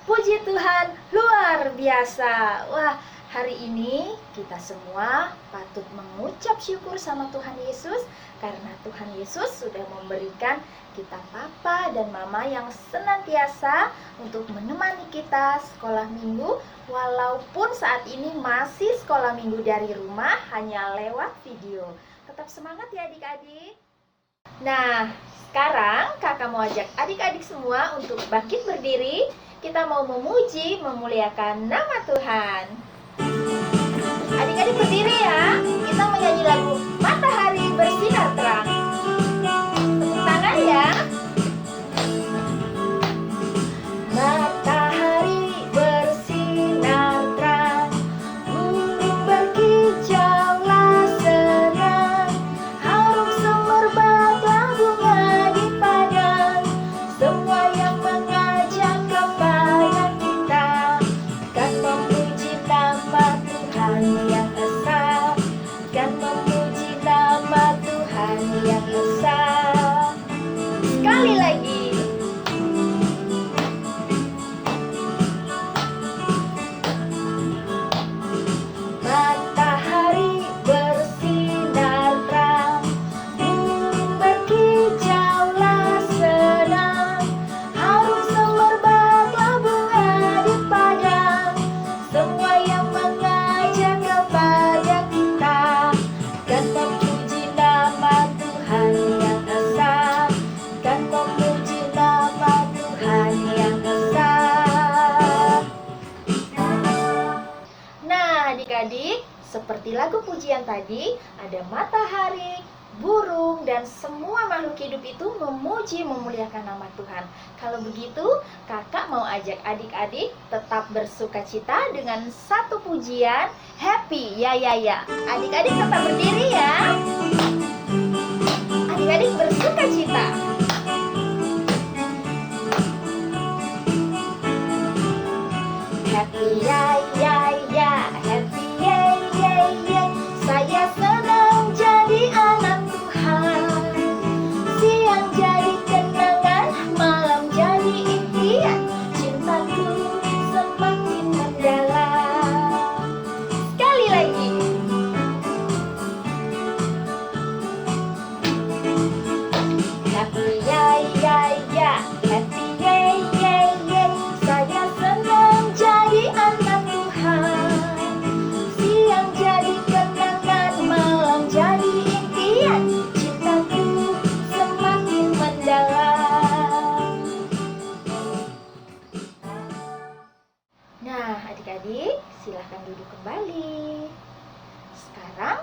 Puji Tuhan, luar biasa. Wah, hari ini kita semua patut mengucap syukur sama Tuhan Yesus karena Tuhan Yesus sudah memberikan kita papa dan mama yang senantiasa untuk menemani kita sekolah minggu, walaupun saat ini masih sekolah minggu dari rumah hanya lewat video. Tetap semangat ya adik-adik. Nah, sekarang kakak mau ajak adik-adik semua untuk bangkit berdiri. Kita mau memuji, memuliakan nama Tuhan. Adik-adik berdiri ya. Kita menyanyi lagu Matahari Bersinar Terang. Tepuk tangan ya. Matahari bersinar terang, burung berkicaulah senang, harum semerbaklah bunga di padang, semua yang mengajak kepada kita kan memuji nama Tuhan yang esa, kan memuji nama Tuhan yang esa. Sekali lagi. Matahari bersinar terang, burung berkicaulah senang, harum semerbaklah bunga di padang, semua yang mengajak kepada kita kan memuji nama Tuhan yang esa, kan memuji nama Tuhan yang esa. Nah, adik-adik, seperti lagu pujian tadi, ada matahari, burung, dan semua makhluk hidup itu memuji, memuliakan nama Tuhan. Kalau begitu, kakak mau ajak adik-adik tetap bersukacita dengan satu pujian, happy, ya ya ya. Adik-adik tetap berdiri ya. Adik-adik bersukacita. Happy ya ya ya, happy ya ya ya. Saya senang jadi anak Tuhan. Siang jadi kenangan, malam jadi impian. Cintaku semakin mendalam. Sekali lagi. Happy ya ya ya, happy ya ya ya. Saya senang jadi anak Tuhan. Siang jadi kenangan, malam jadi impian. Cintaku semakin mendalam. Nah, adik-adik, silahkan duduk kembali. Sekarang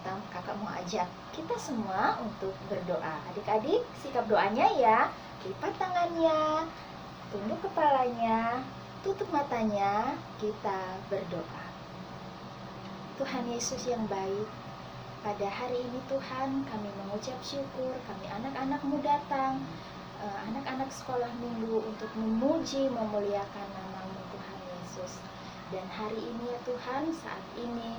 kakak mau ajak kita semua untuk berdoa. Adik-adik, sikap doanya ya. Lipat tangannya, tunduk kepalanya, tutup matanya, kita berdoa. Tuhan Yesus yang baik, pada hari ini Tuhan kami mengucap syukur, kami anak-anakmu datang, anak-anak sekolah minggu untuk memuji, memuliakan nama-Mu Tuhan Yesus. Dan hari ini ya Tuhan, saat ini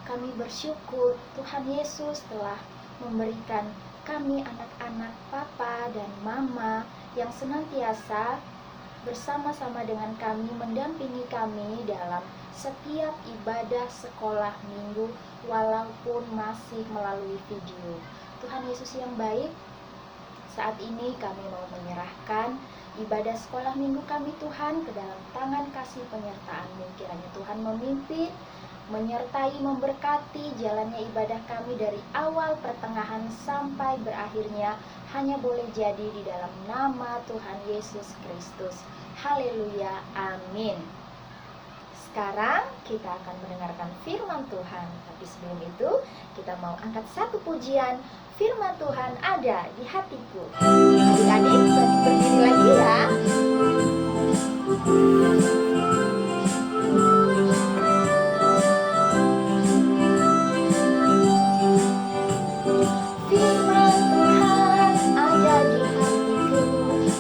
kami bersyukur Tuhan Yesus telah memberikan kami anak-anak papa dan mama yang senantiasa bersama-sama dengan kami, mendampingi kami dalam setiap ibadah sekolah minggu walaupun masih melalui video. Tuhan Yesus yang baik, saat ini kami mau menyerahkan ibadah sekolah minggu kami Tuhan ke dalam tangan kasih penyertaan-Mu. Kiranya Tuhan memimpin, menyertai, memberkati jalannya ibadah kami dari awal, pertengahan, sampai berakhirnya hanya boleh jadi di dalam nama Tuhan Yesus Kristus. Haleluya, amin. Sekarang kita akan mendengarkan firman Tuhan. Tapi sebelum itu, kita mau angkat satu pujian. Firman Tuhan ada di hatiku. Adik-adik, berdiri lagi ya. Firman Tuhan ada di hatiku,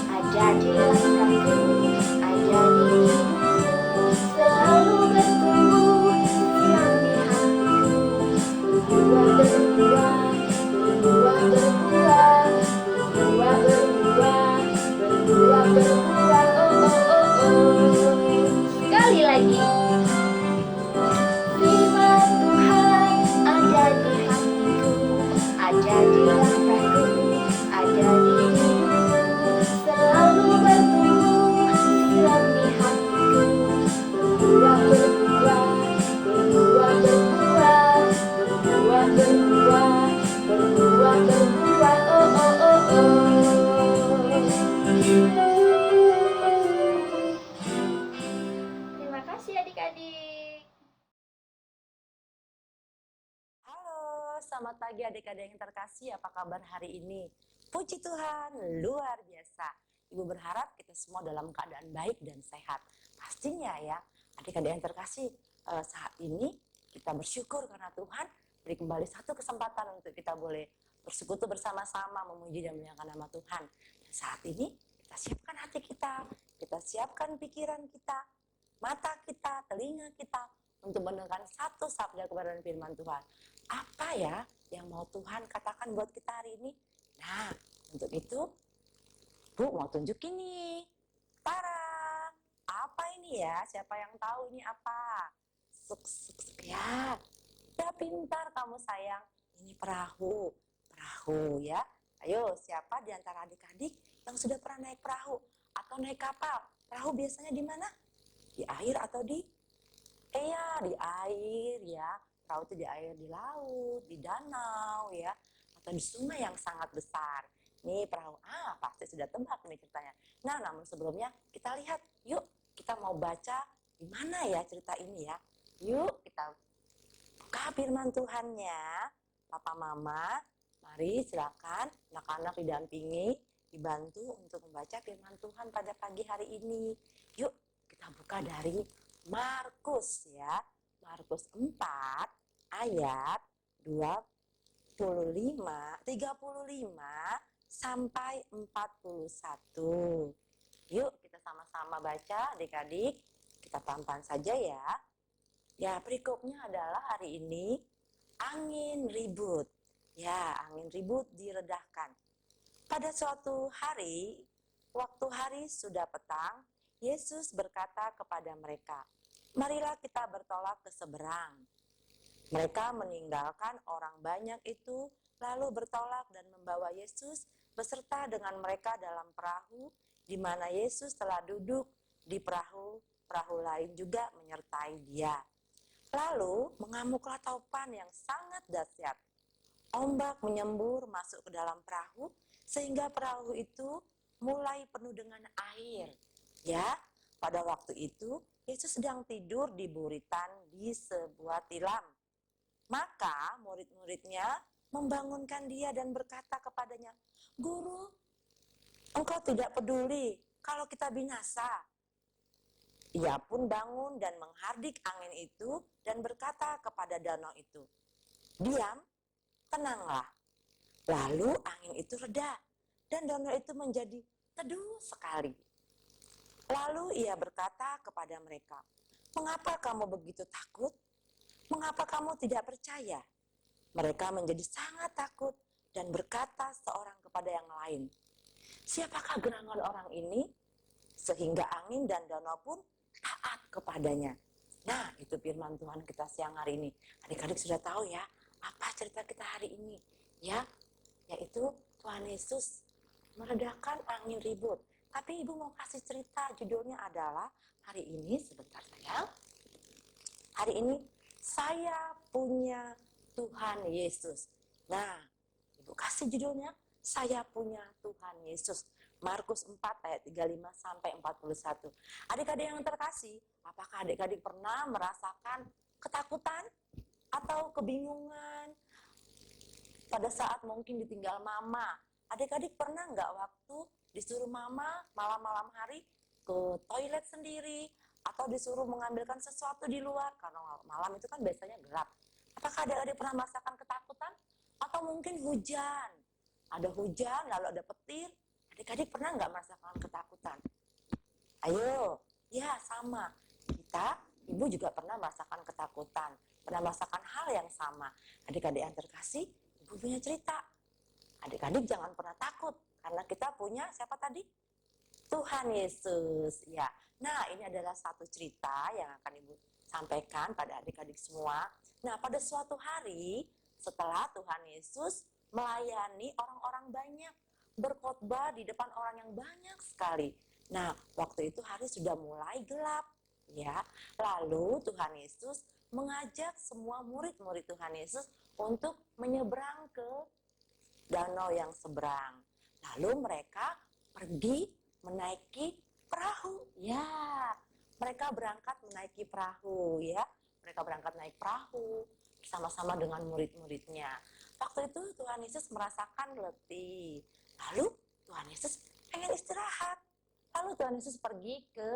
ada di langkahku, ada di hidupku, selalu bertumbuh siang di hatiku, berbuah berbuah, berbuah berbuah, berbuah berbuah, berbuah berbuah. selamat pagi adik-adik yang terkasih. Apa kabar hari ini? Puji Tuhan, luar biasa. Ibu berharap kita semua dalam keadaan baik dan sehat. Pastinya ya, adik-adik yang terkasih, saat ini kita bersyukur karena Tuhan beri kembali satu kesempatan untuk kita boleh bersekutu bersama-sama memuji dan memuliakan nama Tuhan. Dan saat ini kita siapkan hati kita siapkan pikiran kita, mata kita, telinga kita untuk mendengarkan satu sabda kebenaran firman Tuhan. Apa ya yang mau Tuhan katakan buat kita hari ini? Nah, untuk itu Bu mau tunjukin nih. Tara, apa ini ya? Siapa yang tahu ini apa? Ya, udah pintar kamu sayang. Ini perahu ya. Ayo, siapa di antara adik-adik yang sudah pernah naik perahu atau naik kapal? Perahu biasanya di mana? Di air atau di? Di air ya. Perahu itu di air, di laut, di danau ya, atau di sungai yang sangat besar. Nih perahu, pasti sudah tebak nih ceritanya. Nah, namun sebelumnya kita lihat, yuk kita mau baca di mana ya cerita ini ya. Yuk kita buka firman Tuhannya. Papa Mama, mari silakan anak-anak didampingi, dibantu untuk membaca firman Tuhan pada pagi hari ini. Yuk kita buka dari Markus ya. Markus 4 ayat 35 sampai 41. Yuk kita sama-sama baca adik-adik. Kita pelan-pelan saja ya. Ya, perikopnya adalah hari ini angin ribut. Ya, angin ribut diredahkan. Pada suatu hari, waktu hari sudah petang, Yesus berkata kepada mereka, "Marilah kita bertolak ke seberang." Mereka meninggalkan orang banyak itu, lalu bertolak dan membawa Yesus beserta dengan mereka dalam perahu, di mana Yesus telah duduk di perahu lain juga menyertai dia. Lalu mengamuklah topan yang sangat dahsyat. Ombak menyembur masuk ke dalam perahu, sehingga perahu itu mulai penuh dengan air. Ya, pada waktu itu Yesus sedang tidur di buritan di sebuah tilam. Maka murid-muridnya membangunkan dia dan berkata kepadanya, "Guru, engkau tidak peduli kalau kita binasa." Ia pun bangun dan menghardik angin itu dan berkata kepada danau itu, "Diam, tenanglah." Lalu angin itu reda dan danau itu menjadi teduh sekali. Lalu ia berkata kepada mereka, "Mengapa kamu begitu takut? Mengapa kamu tidak percaya?" Mereka menjadi sangat takut dan berkata seorang kepada yang lain, "Siapakah gerangan orang ini sehingga angin dan danau pun taat kepadanya?" Nah, itu firman Tuhan kita siang hari ini. Adik-adik sudah tahu ya, apa cerita kita hari ini? Ya, yaitu Tuhan Yesus meredakan angin ribut. Tapi Ibu mau kasih cerita, judulnya adalah hari ini, sebentar sayang. Hari ini saya punya Tuhan Yesus. Nah, Ibu kasih judulnya, Saya Punya Tuhan Yesus. Markus 4 ayat 35 sampai 41. Adik-adik yang terkasih, apakah adik-adik pernah merasakan ketakutan atau kebingungan pada saat mungkin ditinggal mama? Adik-adik pernah nggak waktu disuruh mama malam-malam hari ke toilet sendiri, atau disuruh mengambilkan sesuatu di luar, karena malam itu kan biasanya gelap. Apakah adik-adik pernah merasakan ketakutan? Atau mungkin hujan, ada hujan lalu ada petir, adik-adik pernah nggak merasakan ketakutan? Ayo, ya sama. Ibu juga pernah merasakan ketakutan, pernah merasakan hal yang sama. Adik-adik yang terkasih, Ibu punya cerita. Adik-adik jangan pernah takut, karena kita punya siapa tadi? Tuhan Yesus. Ya. Nah, ini adalah satu cerita yang akan Ibu sampaikan pada adik-adik semua. Nah, pada suatu hari setelah Tuhan Yesus melayani orang-orang banyak, berkhotbah di depan orang yang banyak sekali. Nah, waktu itu hari sudah mulai gelap, ya. Lalu Tuhan Yesus mengajak semua murid-murid Tuhan Yesus untuk menyeberang ke danau yang seberang. Lalu mereka pergi menaiki perahu. Ya, mereka berangkat menaiki perahu ya. Mereka berangkat naik perahu bersama-sama dengan murid-muridnya. Waktu itu Tuhan Yesus merasakan letih. Lalu Tuhan Yesus pengen istirahat. Lalu Tuhan Yesus pergi ke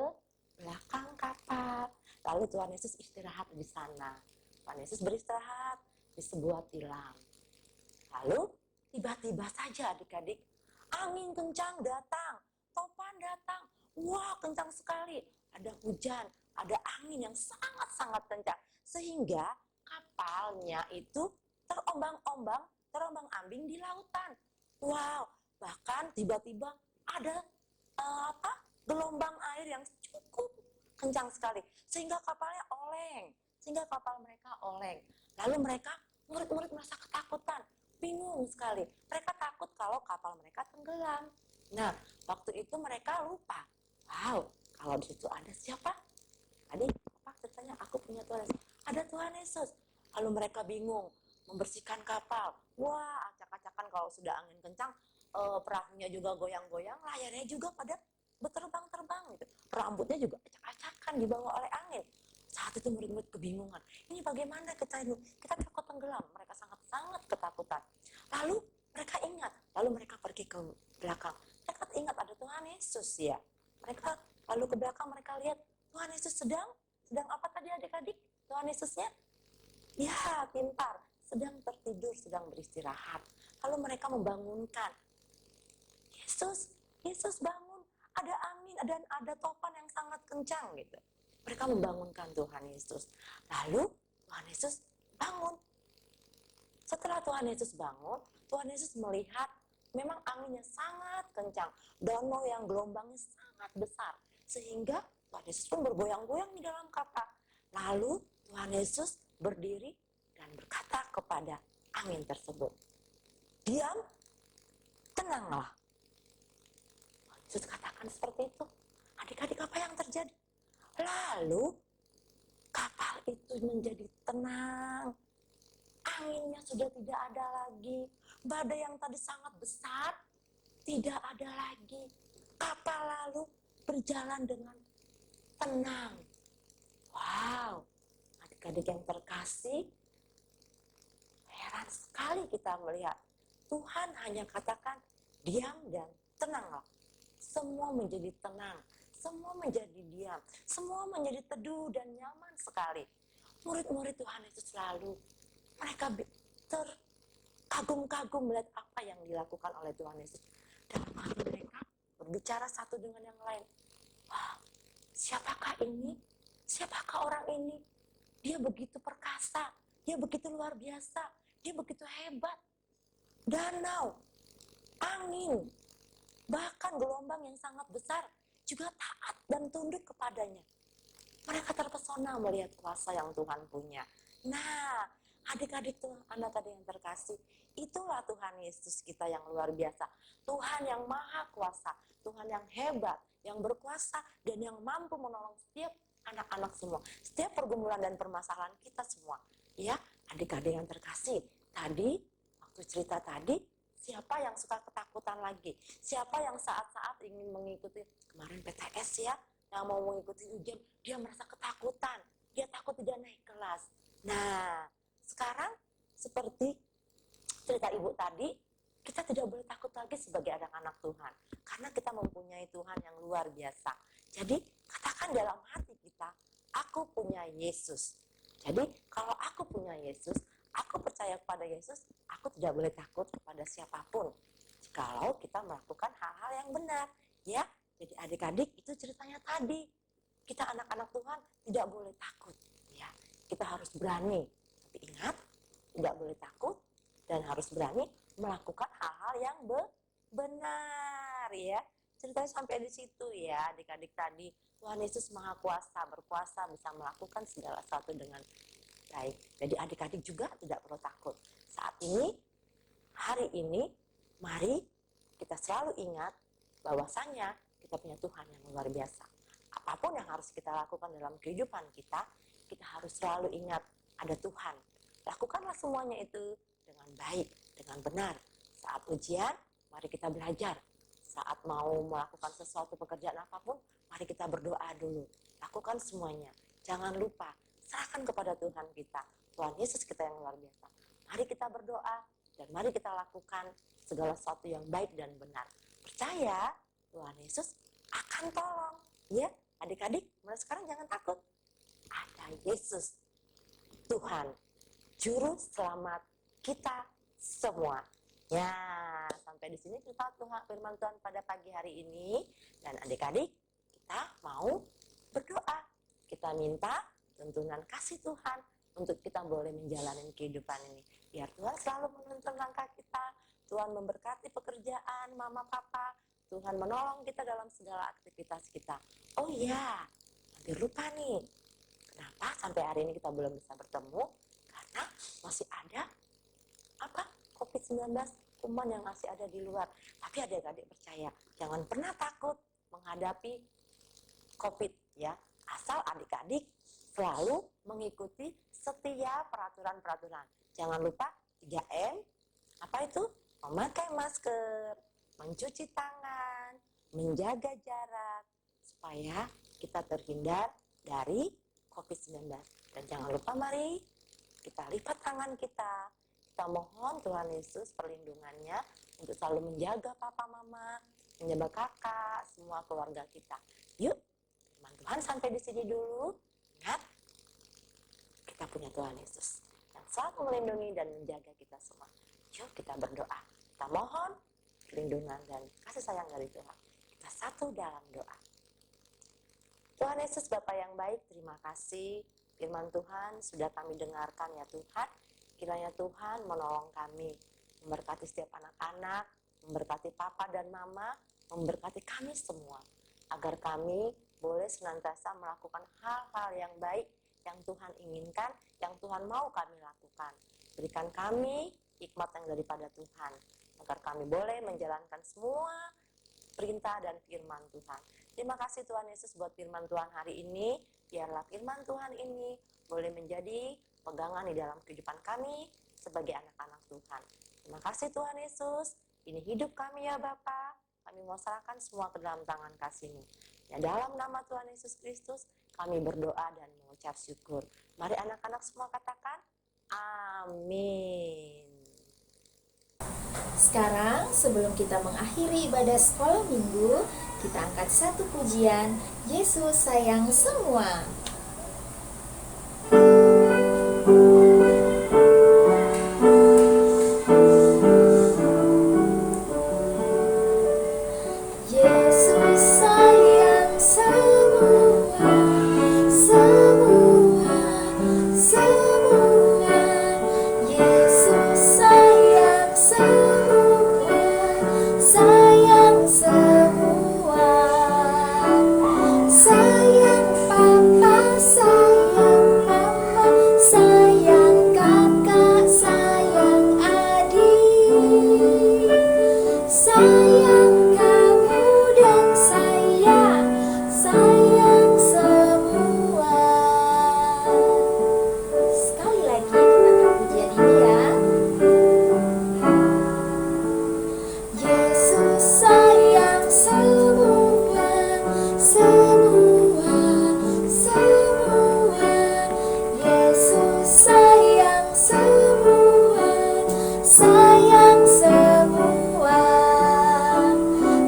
belakang kapal. Lalu Tuhan Yesus istirahat di sana. Tuhan Yesus beristirahat di sebuah tilam. Lalu tiba-tiba saja adik-adik, angin kencang datang, topan datang. Wah, kencang sekali. Ada hujan, ada angin yang sangat-sangat kencang. Sehingga kapalnya itu terombang-ambing di lautan. Wow, bahkan tiba-tiba ada gelombang air yang cukup kencang sekali. Sehingga kapalnya oleng. Sehingga kapal mereka oleng. Lalu murid-murid merasa ketakutan. Bingung sekali. Mereka takut kalau kapal mereka tenggelam. Nah, waktu itu mereka lupa. Wow, kalau di situ ada siapa? Adik, apa ceritanya? Aku punya Tuhan Yesus. Ada Tuhan Yesus. Lalu mereka bingung membersihkan kapal. Wah, acak-acakan kalau sudah angin kencang, perahunya juga goyang-goyang, layarnya juga pada berterbang-terbang gitu. Rambutnya juga acak-acakan dibawa oleh angin. Saat itu murid-murid kebingungan. Ini bagaimana kita ini? Kita takut tenggelam. Mereka sangat-sangat ketakutan. Lalu mereka ingat. Lalu mereka pergi ke belakang. Mereka ingat ada Tuhan Yesus ya. Mereka lalu ke belakang mereka lihat Tuhan Yesus sedang apa tadi adik-adik? Tuhan Yesusnya? Ya, pintar. Sedang tertidur, sedang beristirahat. Lalu mereka membangunkan. Yesus bangun. Ada angin, ada topan yang sangat kencang gitu. Mereka membangunkan Tuhan Yesus. Lalu Tuhan Yesus bangun. Setelah Tuhan Yesus bangun, Tuhan Yesus melihat memang anginnya sangat kencang. Danau yang gelombangnya sangat besar. Sehingga Tuhan Yesus pun bergoyang-goyang di dalam kapal. Lalu Tuhan Yesus berdiri dan berkata kepada angin tersebut, "Diam, tenanglah." Yesus katakan seperti itu. Adik-adik, apa yang terjadi? Lalu kapal itu menjadi tenang. Anginnya sudah tidak ada lagi. Badai yang tadi sangat besar tidak ada lagi. Kapal lalu berjalan dengan tenang. Wow, adik-adik yang terkasih, heran sekali kita melihat Tuhan hanya katakan diam dan tenanglah. Semua menjadi tenang, semua menjadi diam, semua menjadi teduh dan nyaman sekali. Murid-murid Tuhan itu selalu mereka terkagum-kagum melihat apa yang dilakukan oleh Tuhan Yesus. Dalam hati mereka berbicara satu dengan yang lain. Wah, siapakah ini? Siapakah orang ini? Dia begitu perkasa, dia begitu luar biasa, dia begitu hebat. Danau, angin, bahkan gelombang yang sangat besar juga taat dan tunduk kepadanya. Mereka terpesona melihat kuasa yang Tuhan punya. Nah, adik-adik tuh, anak tadi yang terkasih, itulah Tuhan Yesus kita yang luar biasa. Tuhan yang maha kuasa, Tuhan yang hebat, yang berkuasa, dan yang mampu menolong setiap anak-anak semua. Setiap pergumulan dan permasalahan kita semua. Ya, adik-adik yang terkasih, tadi, waktu cerita tadi, siapa yang suka ketakutan lagi? Siapa yang saat-saat ingin mengikuti, kemarin PTS ya, yang mau mengikuti ujian, dia merasa ketakutan. Dia takut tidak naik kelas. Nah, sekarang seperti cerita ibu tadi, kita tidak boleh takut lagi sebagai anak-anak Tuhan. Karena kita mempunyai Tuhan yang luar biasa. Jadi, katakan dalam hati kita, aku punya Yesus. Jadi, kalau aku punya Yesus, aku percaya kepada Yesus, aku tidak boleh takut kepada siapapun. Kalau kita melakukan hal-hal yang benar, ya. Jadi adik-adik, itu ceritanya tadi. Kita anak-anak Tuhan tidak boleh takut, ya. Kita harus berani. Tapi ingat, tidak boleh takut dan harus berani melakukan hal-hal yang benar, ya. Ceritanya sampai di situ ya, adik-adik tadi. Tuhan Yesus Maha Kuasa, berkuasa bisa melakukan segala sesuatu dengan baik. Jadi adik-adik juga tidak perlu takut. Saat ini, hari ini, mari kita selalu ingat bahwasanya kita punya Tuhan yang luar biasa. Apapun yang harus kita lakukan dalam kehidupan kita, kita harus selalu ingat ada Tuhan. Lakukanlah semuanya itu dengan baik, dengan benar. Saat ujian, mari kita belajar. Saat mau melakukan sesuatu pekerjaan apapun, mari kita berdoa dulu. Lakukan semuanya. Jangan lupa serahkan kepada Tuhan kita. Tuhan Yesus kita yang luar biasa. Mari kita berdoa. Dan mari kita lakukan segala sesuatu yang baik dan benar. Percaya Tuhan Yesus akan tolong. Ya, adik-adik, mulai sekarang jangan takut. Ada Yesus, Tuhan, Juru Selamat kita semua. Ya, sampai di sini kita firman Tuhan pada pagi hari ini. Dan adik-adik, kita mau berdoa. Kita minta tuntunan kasih Tuhan untuk kita boleh menjalani kehidupan ini. Biar Tuhan selalu menuntun langkah kita. Tuhan memberkati pekerjaan mama papa. Tuhan menolong kita dalam segala aktivitas kita. Oh iya, hampir lupa nih. Kenapa sampai hari ini kita belum bisa bertemu? Karena masih ada COVID-19, kuman yang masih ada di luar. Tapi adik-adik percaya, jangan pernah takut menghadapi COVID ya. Asal adik-adik selalu mengikuti setiap peraturan-peraturan. Jangan lupa 3M, apa itu? Memakai masker, mencuci tangan, menjaga jarak, supaya kita terhindar dari COVID-19. Dan jangan lupa mari kita lipat tangan kita. Kita mohon Tuhan Yesus perlindungannya untuk selalu menjaga papa mama, menjaga kakak, semua keluarga kita. Yuk, firman Tuhan sampai di sini dulu. Ingat, kita punya Tuhan Yesus yang selalu melindungi dan menjaga kita semua. Yuk kita berdoa. Kita mohon perlindungan dan kasih sayang dari Tuhan. Kita satu dalam doa. Tuhan Yesus Bapa yang baik, terima kasih firman Tuhan sudah kami dengarkan ya Tuhan. Kiranya Tuhan menolong kami, memberkati setiap anak-anak, memberkati papa dan mama, memberkati kami semua. Agar kami boleh senantiasa melakukan hal-hal yang baik yang Tuhan inginkan, yang Tuhan mau kami lakukan. Berikan kami hikmat yang daripada Tuhan, agar kami boleh menjalankan semua perintah dan firman Tuhan. Terima kasih Tuhan Yesus buat firman Tuhan hari ini. Biarlah firman Tuhan ini boleh menjadi pegangan di dalam kehidupan kami sebagai anak-anak Tuhan. Terima kasih Tuhan Yesus. Ini hidup kami ya Bapa. Kami mau serahkan semua ke dalam tangan kasih-Mu. Ya, dalam nama Tuhan Yesus Kristus kami berdoa dan mengucap syukur. Mari anak-anak semua katakan amin. Sekarang sebelum kita mengakhiri ibadah sekolah minggu, kita angkat satu pujian, Yesus sayang semua. Yesus sayang semua, semua, semua. Yesus sayang semua, sayang semua. Sayang papa, sayang mama, sayang kakak, sayang adik. Sayang kamu dan saya, sayang semua. Sekali lagi kita angkat pujian ini ya. Yesus sayang semua, semua, semua. Yesus sayang semua, sayang semua.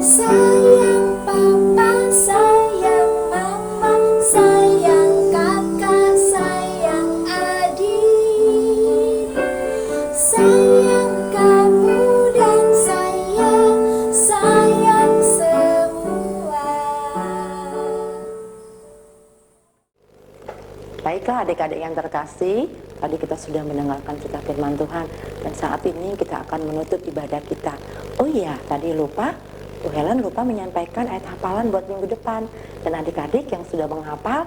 Sayang papa, sayang mama, sayang kakak, sayang adik. Sayang kamu dan saya, sayang semua. Baiklah adik-adik yang terkasih, tadi kita sudah mendengarkan cerita firman Tuhan dan saat ini kita akan menutup ibadah kita. Oh iya, tadi lupa, Bu Helen lupa menyampaikan ayat hafalan buat minggu depan. Dan adik-adik yang sudah menghafal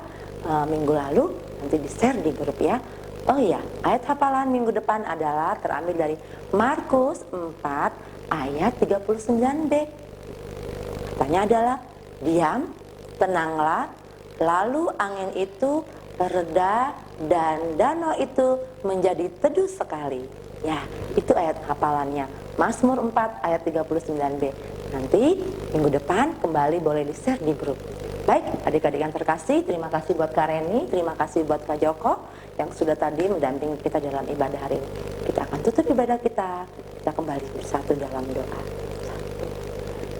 minggu lalu, nanti di-share di grup ya. Oh iya, ayat hafalan minggu depan adalah terambil dari Markus 4 ayat 39b. Katanya adalah, diam, tenanglah, lalu angin itu reda dan danau itu menjadi teduh sekali. Ya, itu ayat hafalannya. Mazmur 4 ayat 39b. Nanti minggu depan kembali boleh di-share di grup. Baik, adik-adik yang terkasih, terima kasih buat Kak Reni, terima kasih buat Kak Joko yang sudah tadi mendampingi kita dalam ibadah hari ini. Kita akan tutup ibadah kita Kita kembali bersatu dalam doa.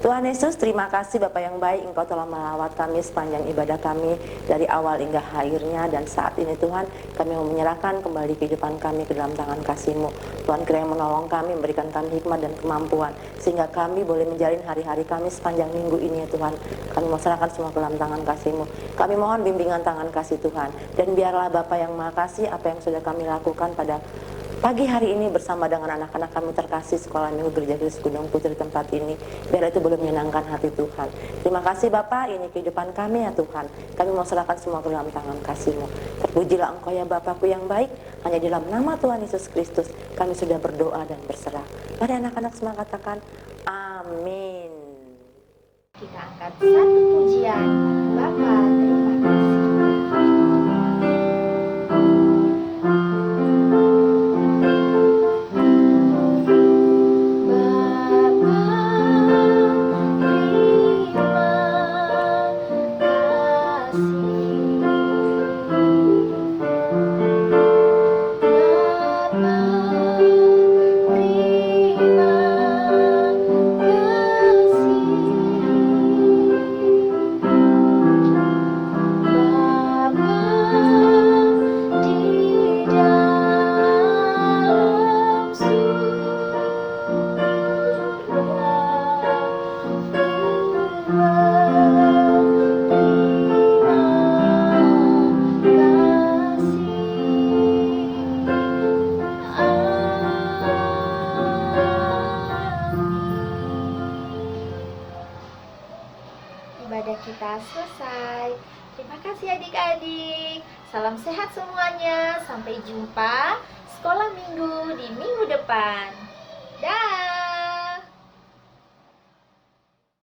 Tuhan Yesus, terima kasih Bapa yang baik, Engkau telah melawat kami sepanjang ibadah kami dari awal hingga akhirnya, dan saat ini Tuhan kami mau menyerahkan kembali kehidupan kami ke dalam tangan kasih-Mu. Tuhan kiranya menolong kami, memberikan kami hikmat dan kemampuan sehingga kami boleh menjalin hari-hari kami sepanjang minggu ini ya Tuhan. Kami mau serahkan semua ke dalam tangan kasih-Mu. Kami mohon bimbingan tangan kasih Tuhan, dan biarlah Bapa yang Maha Kasih, apa yang sudah kami lakukan pada pagi hari ini bersama dengan anak-anak kami terkasih sekolah minggu Gereja Kristus Gunung Putri tempat ini, biar itu boleh menyenangkan hati Tuhan. Terima kasih Bapa, ini kehidupan kami ya Tuhan. Kami mau serahkan semua ke dalam tangan kasih-Mu. Terpujilah Engkau ya Bapakku yang baik, hanya di dalam nama Tuhan Yesus Kristus kami sudah berdoa dan berserah. Mari anak-anak semua katakan amin. Kita angkat satu pujian. Bapa, terima kasih. Ibadah kita selesai. Terima kasih adik-adik. Salam sehat semuanya. Sampai jumpa sekolah minggu di minggu depan. Dah.